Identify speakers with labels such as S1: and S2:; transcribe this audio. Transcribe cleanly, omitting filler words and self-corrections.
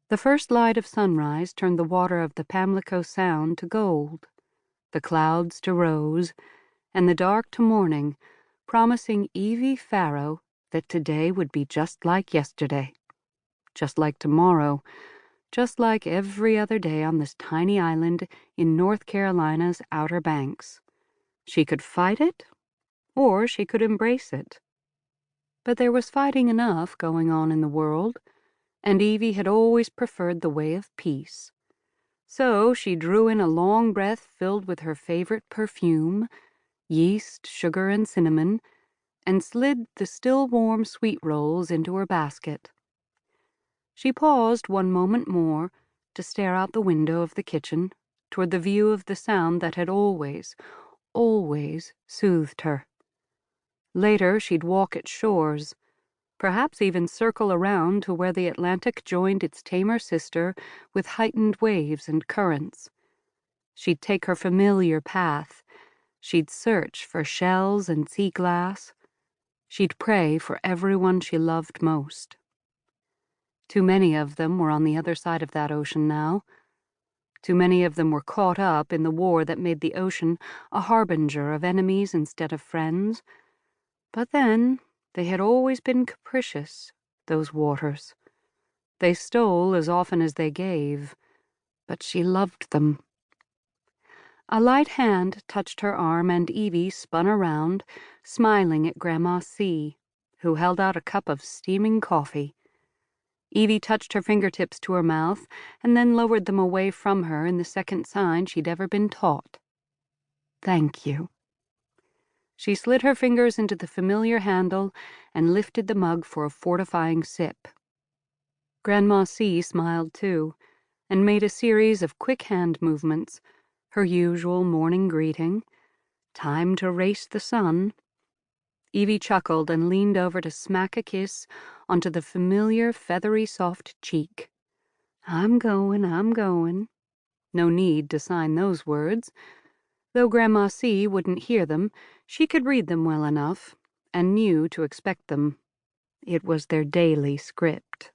S1: The first light of sunrise turned the water of the Pamlico Sound to gold, the clouds to rose, and the dark to morning, promising Evie Farrow that today would be just like yesterday, just like tomorrow, just like every other day on this tiny island in North Carolina's Outer Banks. She could fight it, or she could embrace it. But there was fighting enough going on in the world, and Evie had always preferred the way of peace. So she drew in a long breath filled with her favorite perfume, yeast, sugar, and cinnamon, and slid the still warm sweet rolls into her basket. She paused one moment more to stare out the window of the kitchen toward the view of the Sound that had always, always soothed her. Later she'd walk its shores, perhaps even circle around to where the Atlantic joined its tamer sister with heightened waves and currents. She'd take her familiar path. She'd search for shells and sea glass. She'd pray for everyone she loved most. Too many of them were on the other side of that ocean now. Too many of them were caught up in the war that made the ocean a harbinger of enemies instead of friends. But then, they had always been capricious, those waters. They stole as often as they gave, but she loved them. A light hand touched her arm, and Evie spun around, smiling at Grandma C., who held out a cup of steaming coffee. Evie touched her fingertips to her mouth and then lowered them away from her in the second sign she'd ever been taught. Thank you. She slid her fingers into the familiar handle and lifted the mug for a fortifying sip. Grandma C. smiled too, and made a series of quick hand movements, her usual morning greeting. Time to race the sun. Evie chuckled and leaned over to smack a kiss onto the familiar feathery soft cheek. I'm going. No need to sign those words. Though Grandma C. wouldn't hear them, she could read them well enough, and knew to expect them. It was their daily script.